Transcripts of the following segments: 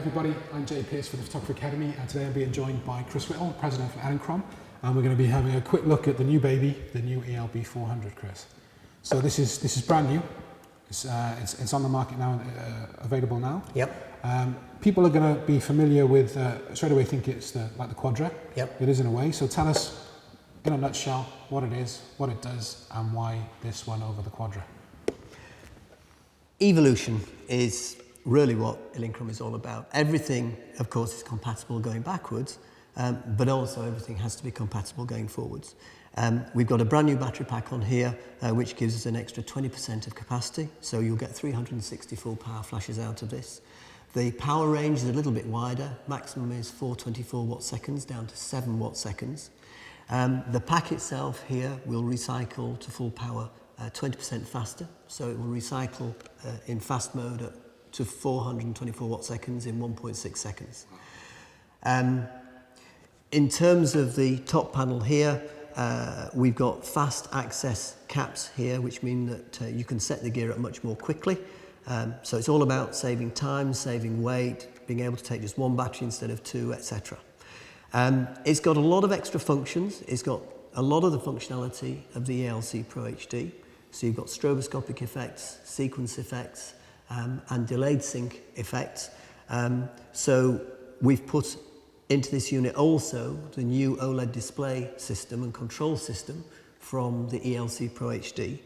everybody, I'm Jay Pearce for the Photography Academy, and today I'm being joined by Chris Whittle, President for Elinchrom, and we're going to be having a quick look at the new baby, the new ELB400, Chris. So this is brand new. It's on the market now, available now. Yep. People are going to be familiar with, straight away think it's like the Quadra. Yep. It is in a way. So tell us, in a nutshell, what it is, what it does, and why this one over the Quadra. Evolution is really what Elinchrom is all about. Everything, of course, is compatible going backwards, but also everything has to be compatible going forwards. We've got a brand new battery pack on here, which gives us an extra 20% of capacity, so you'll get 360 full power flashes out of this. The power range is a little bit wider. Maximum is 424 watt seconds down to 7 watt seconds. The pack itself here will recycle to full power 20% faster, so it will recycle in fast mode to 424 watt seconds in 1.6 seconds. In terms of the top panel here, we've got fast access caps here, which mean that you can set the gear up much more quickly. So it's all about saving time, saving weight, being able to take just one battery instead of two, etc. It's got a lot of extra functions. It's got a lot of the functionality of the ELC Pro HD. So you've got stroboscopic effects, sequence effects, and delayed sync effects. So we've put into this unit also the new OLED display system and control system from the ELC Pro HD.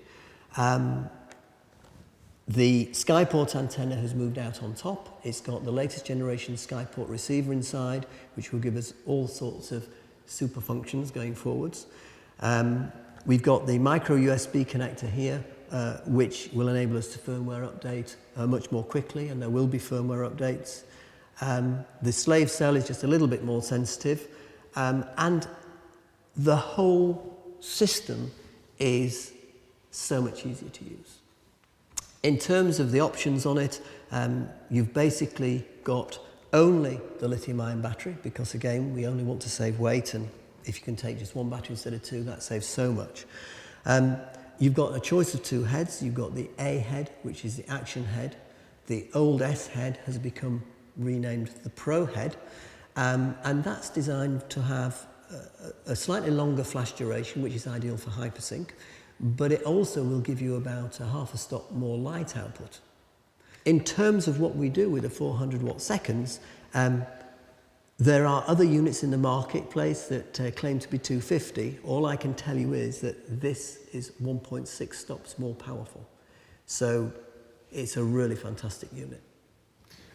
The Skyport antenna has moved out on top. It's got the latest generation Skyport receiver inside, which will give us all sorts of super functions going forwards. We've got the micro USB connector here, which will enable us to firmware update much more quickly, and there will be firmware updates. The slave cell is just a little bit more sensitive, and the whole system is so much easier to use. In terms of the options on it, you've basically got only the lithium-ion battery, because again, we only want to save weight, and if you can take just one battery instead of two, that saves so much. You've got a choice of two heads. You've got the A head, which is the action head. The old S head has become renamed the Pro head, and that's designed to have a slightly longer flash duration, which is ideal for hypersync, but it also will give you about a half a stop more light output. In terms of what we do with the 400 watt seconds, there are other units in the marketplace that claim to be 250. All I can tell you is that this is 1.6 stops more powerful. So it's a really fantastic unit.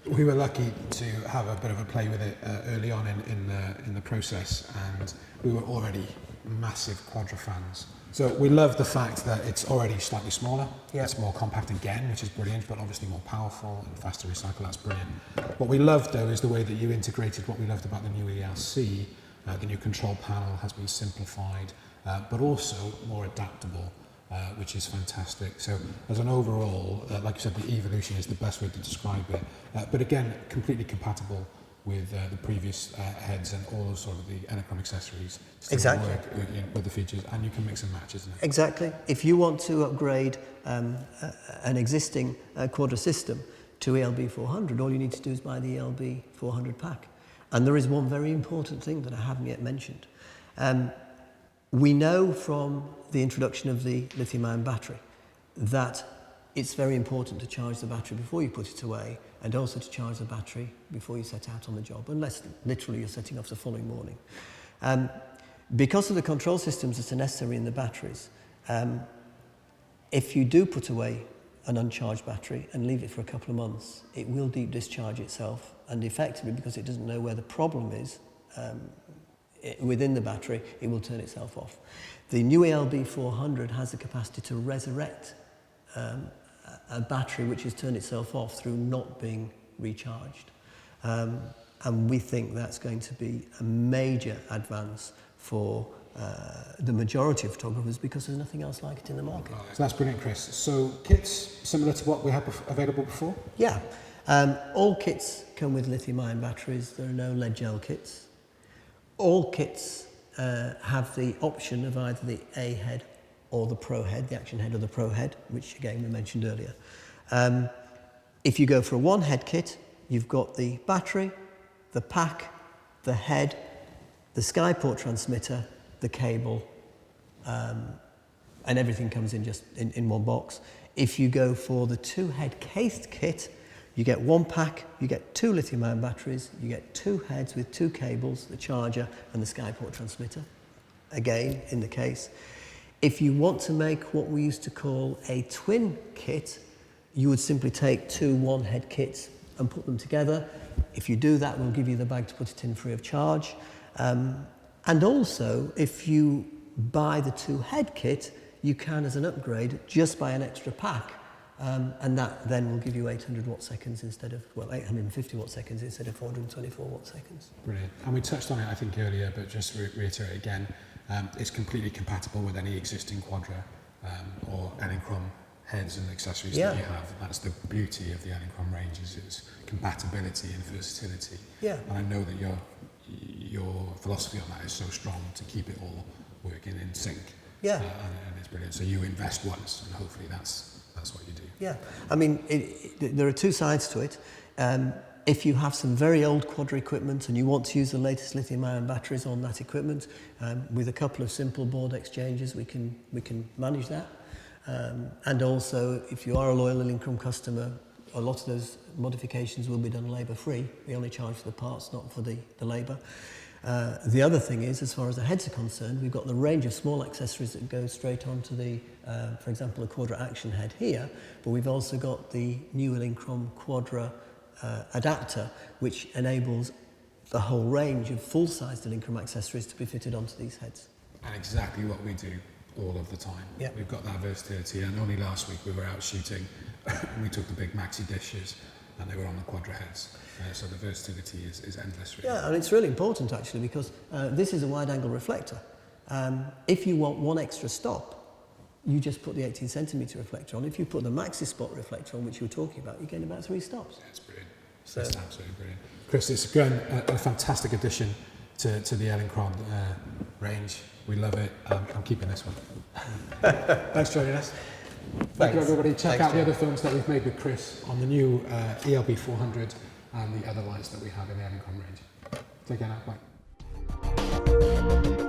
We were lucky to have a bit of a play with it early on in the process, and we were already massive Quadra fans. So we love the fact that it's already slightly smaller. Yep. It's more compact again, which is brilliant, but obviously more powerful and faster recycle. That's brilliant. What we love though is the way that you integrated what we loved about the new ELC. The new control panel has been simplified, but also more adaptable, which is fantastic. So as an overall, like you said, the evolution is the best way to describe it. But again, completely compatible with the previous heads and all of sort of the Elinchrom accessories. Exactly. Work with the features, and you can mix and match, isn't it? Exactly. If you want to upgrade an existing Quadra system to ELB400, all you need to do is buy the ELB400 pack. And there is one very important thing that I haven't yet mentioned. We know from the introduction of the lithium-ion battery that it's very important to charge the battery before you put it away, and also to charge the battery before you set out on the job, unless literally you're setting off the following morning. Because of the control systems that are necessary in the batteries, if you do put away an uncharged battery and leave it for a couple of months, it will deep discharge itself, and effectively, because it doesn't know where the problem is within the battery, it will turn itself off. The new ELB400 has the capacity to resurrect a battery which has turned itself off through not being recharged. And we think that's going to be a major advance for the majority of photographers, because there's nothing else like it in the market. So that's brilliant, Chris. So kits similar to what we had available before? Yeah. All kits come with lithium-ion batteries. There are no lead gel kits. All kits have the option of either the A head or the Pro head, the action head or the Pro head, which again we mentioned earlier. If you go for a one head kit, you've got the battery, the pack, the head, the Skyport transmitter, the cable, and everything comes in just in one box. If you go for the 2-head cased kit, you get 1 pack, you get 2 lithium-ion batteries, you get 2 heads with 2 cables, the charger and the Skyport transmitter, again in the case. If you want to make what we used to call a twin kit, you would simply take 2 1-head kits and put them together. If you do that, we'll give you the bag to put it in free of charge. And also, if you buy the 2-head kit, you can, as an upgrade, just buy an extra pack. And that then will give you 800 watt seconds instead of, well, 850 watt seconds instead of 424 watt seconds. Brilliant. And we touched on it, I think, earlier, but just to reiterate again, it's completely compatible with any existing Quadra or Elinchrom heads and accessories that you have. That's the beauty of the Elinchrom range, is its compatibility and versatility. Yeah. And I know that your philosophy on that is so strong, to keep it all working in sync. Yeah. And it's brilliant. So you invest once, and hopefully that's what you do. Yeah, I mean, there are 2 sides to it. If you have some very old Quadra equipment and you want to use the latest lithium-ion batteries on that equipment, with a couple of simple board exchanges, we can manage that. And also, if you are a loyal Elinchrom customer, a lot of those modifications will be done labour-free. We only charge for the parts, not for the labour. The other thing is, as far as the heads are concerned, we've got the range of small accessories that go straight onto the, for example, a Quadra Action head here, but we've also got the new Elinchrom Quadra adapter, which enables the whole range of full-sized Elinchrom accessories to be fitted onto these heads. And exactly what we do all of the time. Yep. We've got that versatility, and only last week we were out shooting and we took the big maxi dishes and they were on the Quadra heads. So the versatility is endless, really. Yeah, and it's really important actually, because this is a wide-angle reflector. If you want 1 extra stop, you just put the 18 centimetre reflector on. If you put the maxi spot reflector on, which you were talking about, you gain about 3 stops. That's brilliant. So, that's absolutely brilliant. Chris, it's again a fantastic addition to the Elinchrom range. We love it. I'm keeping this one. Thanks for joining us. Thank you, everybody. Check out the other films that we've made with Chris on the new ELB400 and the other lights that we have in the Elinchrom range. Take care now. Bye.